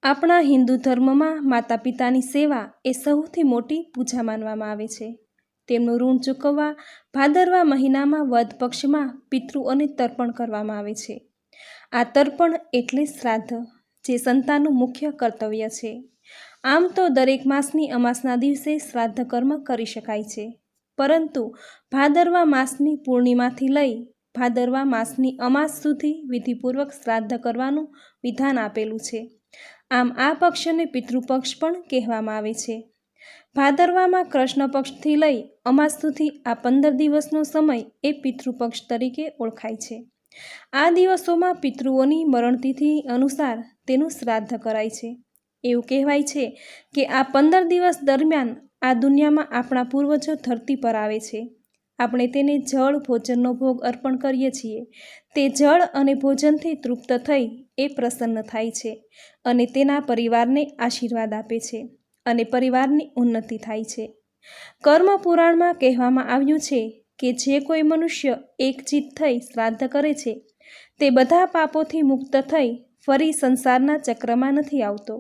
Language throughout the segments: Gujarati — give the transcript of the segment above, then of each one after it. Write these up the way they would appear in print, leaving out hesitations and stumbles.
આપણા હિન્દુ ધર્મમાં માતા પિતાની સેવા એ સૌથી મોટી પૂજા માનવામાં આવે છે. તેમનું ઋણ ચૂકવવા ભાદરવા મહિનામાં વદ પક્ષમાં પિતૃઓને તર્પણ કરવામાં આવે છે. આ તર્પણ એટલે શ્રાદ્ધ, જે સંતાનનું મુખ્ય કર્તવ્ય છે. આમ તો દરેક માસની અમાસના દિવસે શ્રાદ્ધ કર્મ કરી શકાય છે, પરંતુ ભાદરવા માસની પૂર્ણિમાથી લઈ ભાદરવા માસની અમાસ સુધી વિધિપૂર્વક શ્રાદ્ધ કરવાનું વિધાન આપેલું છે. આમ આ પક્ષને પિતૃપક્ષ પણ કહેવામાં આવે છે. ભાદરવામાં કૃષ્ણ પક્ષથી લઈ અમાસ સુધી આ 15 દિવસનો સમય એ પિતૃપક્ષ તરીકે ઓળખાય છે. આ દિવસોમાં પિતૃઓની મરણતિથિ અનુસાર તેનું શ્રાદ્ધ કરાય છે. એવું કહેવાય છે કે આ 15 દિવસ દરમિયાન આ દુનિયામાં આપણા પૂર્વજો ધરતી પર આવે છે. આપણે તેને જળ ભોજનનો ભોગ અર્પણ કરીએ છીએ. તે જળ અને ભોજનથી તૃપ્ત થઈ એ પ્રસન્ન થાય છે અને તેના પરિવારને આશીર્વાદ આપે છે અને પરિવારની ઉન્નતિ થાય છે. કર્મ પુરાણમાં કહેવામાં આવ્યું છે કે જે કોઈ મનુષ્ય એકચિત્ત થઈ શ્રાદ્ધ કરે છે તે બધા પાપોથી મુક્ત થઈ ફરી સંસારના ચક્રમાં નથી આવતો.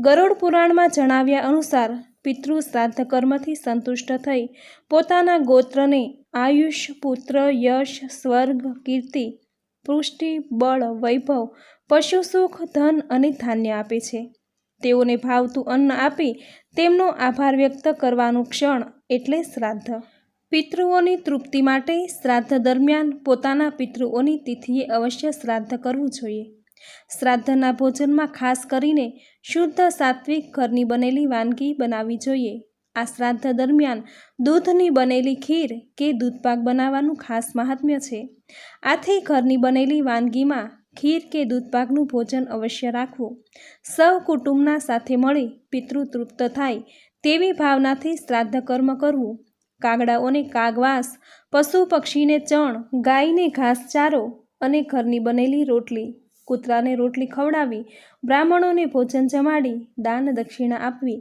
ગરુડ પુરાણમાં જણાવ્યા અનુસાર પિતૃ શ્રાદ્ધ કર્મથી સંતુષ્ટ થઈ પોતાના ગોત્રને આયુષ, પુત્ર, યશ, સ્વર્ગ, કીર્તિ, પુષ્ટિ, બળ, વૈભવ, પશુ સુખ, ધન અને ધાન્ય આપે છે. તેઓને ભાવતું અન્ન આપી તેમનો આભાર વ્યક્ત કરવાનું ક્ષણ એટલે શ્રાદ્ધ. પિતૃઓની તૃપ્તિ માટે શ્રાદ્ધ દરમિયાન પોતાના પિતૃઓની તિથિએ અવશ્ય શ્રાદ્ધ કરવું જોઈએ. શ્રાદ્ધના ભોજનમાં ખાસ કરીને શુદ્ધ સાત્વિક ઘરની બનેલી વાનગી બનાવવી જોઈએ. આ શ્રાદ્ધ દરમિયાન દૂધની બનેલી ખીર કે દૂધપાક બનાવવાનું ખાસ મહાત્મ્ય છે. આથી ઘરની બનેલી વાનગીમાં ખીર કે દૂધપાકનું ભોજન અવશ્ય રાખવું. સૌ કુટુંબના સાથે મળી પિતૃ તૃપ્ત થાય તેવી ભાવનાથી શ્રાદ્ધ કર્મ કરવું. કાગડાઓને કાગવાસ, પશુ પક્ષીને ચણ, ગાયને ઘાસચારો અને ઘરની બનેલી રોટલી, કૂતરાને રોટલી ખવડાવી, બ્રાહ્મણોને ભોજન જમાડી દાન દક્ષિણા આપવી,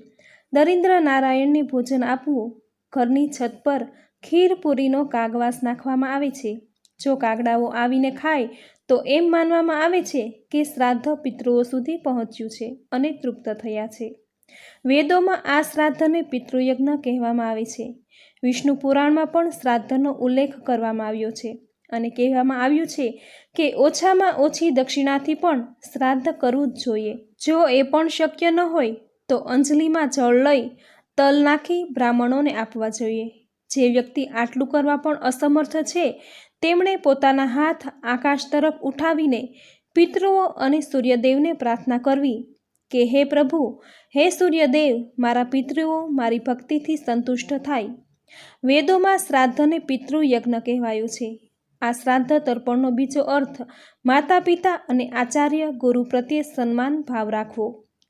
દરિદ્ર નારાયણને ભોજન આપવું. ઘરની છત પર ખીર પૂરીનો કાગવાસ નાખવામાં આવે છે. જો કાગડાઓ આવીને ખાય તો એમ માનવામાં આવે છે કે શ્રાદ્ધ પિતૃઓ સુધી પહોંચ્યું છે અને તૃપ્ત થયા છે. વેદોમાં આ શ્રાદ્ધને પિતૃયજ્ઞ કહેવામાં આવે છે. વિષ્ણુ પુરાણમાં પણ શ્રાદ્ધનો ઉલ્લેખ કરવામાં આવ્યો છે અને કહેવામાં આવ્યું છે કે ઓછામાં ઓછી દક્ષિણાથી પણ શ્રાદ્ધ કરવું જ જોઈએ. જો એ પણ શક્ય ન હોય તો અંજલિમાં જળ લઈ તલ નાખી બ્રાહ્મણોને આપવા જોઈએ. જે વ્યક્તિ આટલું કરવા પણ અસમર્થ છે તેમણે પોતાના હાથ આકાશ તરફ ઉઠાવીને પિતૃઓ અને સૂર્યદેવને પ્રાર્થના કરવી કે હે પ્રભુ, હે સૂર્યદેવ, મારા પિતૃઓ મારી ભક્તિથી સંતુષ્ટ થાય. વેદોમાં શ્રાદ્ધને પિતૃયજ્ઞ કહેવાયું છે. આ શ્રાદ્ધ તર્પણનો બીજો અર્થ માતા પિતા અને આચાર્ય ગુરુ પ્રત્યે સન્માન ભાવ રાખવો,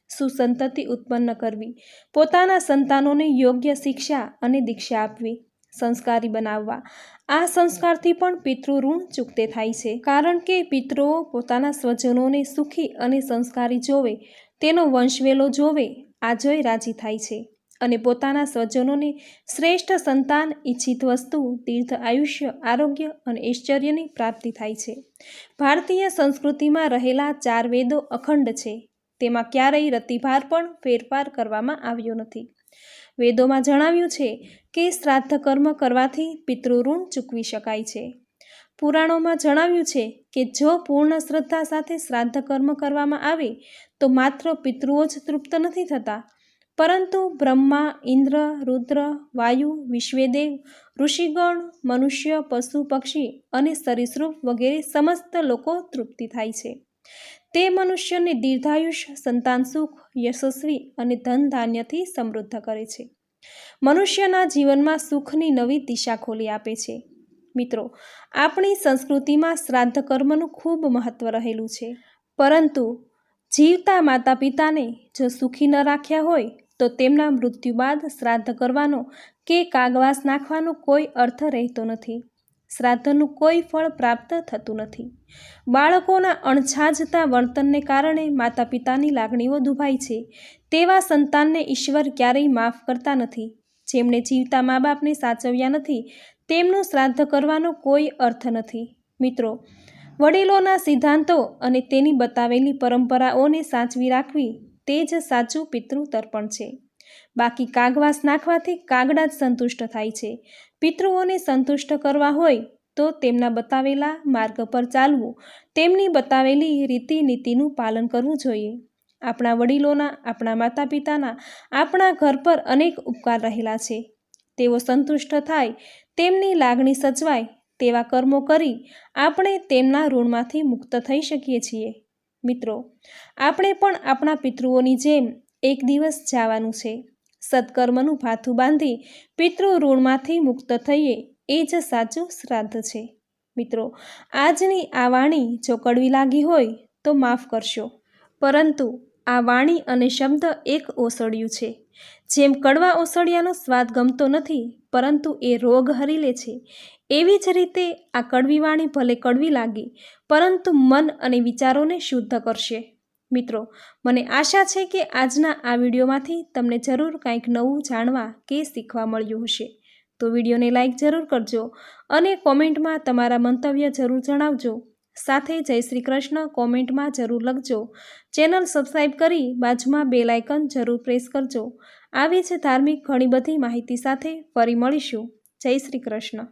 સુસંતતિ ઉત્પન્ન કરવી, પોતાના સંતાનોને યોગ્ય શિક્ષા અને દીક્ષા આપવી, સંસ્કારી બનાવવા. આ સંસ્કારથી પણ પિતૃ ઋણ ચૂકતે થાય છે. કારણ કે પિતૃઓ પોતાના સ્વજનોને સુખી અને સંસ્કારી જોવે, તેનો વંશવેલો જોવે, આ જોઈ રાજી થાય છે અને પોતાના સ્વજનોને શ્રેષ્ઠ સંતાન, ઈચ્છિત વસ્તુ, તીર્થ, આયુષ્ય, આરોગ્ય અને ઐશ્વર્યની પ્રાપ્તિ થાય છે. ભારતીય સંસ્કૃતિમાં રહેલા 4 વેદો અખંડ છે. તેમાં ક્યારેય રતિભાર પણ ફેરફાર કરવામાં આવ્યો નથી. વેદોમાં જણાવ્યું છે કે શ્રાદ્ધ કર્મ કરવાથી પિતૃ ઋણ ચૂકવી શકાય છે. પુરાણોમાં જણાવ્યું છે કે જો પૂર્ણ શ્રદ્ધા સાથે શ્રાદ્ધ કર્મ કરવામાં આવે તો માત્ર પિતૃઓ જ તૃપ્ત નથી થતા, પરંતુ બ્રહ્મા, ઇન્દ્ર, રુદ્ર, વાયુ, વિશ્વેદેવ, ઋષિગણ, મનુષ્ય, પશુ પક્ષી અને સરીસૃપ વગેરે સમસ્ત લોકો તૃપ્તિ થાય છે. તે મનુષ્યને દીર્ઘાયુષ, સંતાન સુખ, યશસ્વી અને ધન ધાન્યથી સમૃદ્ધ કરે છે. મનુષ્યના જીવનમાં સુખની નવી દિશા ખોલી આપે છે. મિત્રો, આપણી સંસ્કૃતિમાં શ્રાદ્ધ કર્મનું ખૂબ મહત્વ રહેલું છે, પરંતુ જીવતા માતા પિતાને જો સુખી ન રાખ્યા હોય તો તેમના મૃત્યુ બાદ શ્રાદ્ધ કરવાનો કે કાગવાસ નાખવાનો કોઈ અર્થ રહેતો નથી. શ્રાદ્ધનું કોઈ ફળ પ્રાપ્ત થતું નથી. બાળકોના અણછાજતા વર્તનને કારણે માતા પિતાની લાગણીઓ દુભાય છે. તેવા સંતાનને ઈશ્વર ક્યારેય માફ કરતા નથી. જેમણે જીવતા મા બાપને સાચવ્યા નથી તેમનું શ્રાદ્ધ કરવાનો કોઈ અર્થ નથી. મિત્રો, વડીલોના સિદ્ધાંતો અને તેની બતાવેલી પરંપરાઓને સાચવી રાખવી તે જ સાચું પિતૃ તર્પણ છે. બાકી કાગવાસ નાખવાથી કાગડા જ સંતુષ્ટ થાય છે. પિતૃઓને સંતુષ્ટ કરવા હોય તો તેમના બતાવેલા માર્ગ પર ચાલવું, તેમની બતાવેલી રીતિ નીતિનું પાલન કરવું જોઈએ. આપણા વડીલોના, આપણા માતા પિતાના આપણા ઘર પર અનેક ઉપકાર રહેલા છે. તેઓ સંતુષ્ટ થાય, તેમની લાગણી સચવાય તેવા કર્મો કરી આપણે તેમના ઋણમાંથી મુક્ત થઈ શકીએ છીએ. મિત્રો, આપણે પણ આપણા પિતૃઓની જેમ એક દિવસ જવાનું છે. સત્કર્મનું ભાથું બાંધી પિતૃ ઋણમાંથી મુક્ત થઈએ એ જ સાચું શ્રાદ્ધ છે. મિત્રો, આજની આ વાણી જો કડવી લાગી હોય તો માફ કરશો, પરંતુ આ વાણી અને શબ્દ એક ઓસડિયું છે. જેમ કડવા ઓસડિયાનો સ્વાદ ગમતો નથી, પરંતુ એ રોગ હરી લે છે, એવી જ રીતે આ કડવી વાણી ભલે કડવી લાગી, પરંતુ મન અને વિચારોને શુદ્ધ કરશે. મિત્રો, મને આશા છે કે આજના આ વિડીયોમાંથી તમને જરૂર કંઈક નવું જાણવા કે શીખવા મળ્યું હશે. તો વિડીયોને લાઈક જરૂર કરજો અને કોમેન્ટમાં તમારા મંતવ્ય જરૂર જણાવજો. સાથે જય શ્રી કૃષ્ણ કોમેન્ટમાં જરૂર લખજો. ચેનલ સબસ્ક્રાઈબ કરી બાજુમાં બેલ આઇકન જરૂર પ્રેસ કરજો. આવી જ ધાર્મિક ઘણી બધી માહિતી સાથે ફરી મળીશું. જય શ્રી કૃષ્ણ.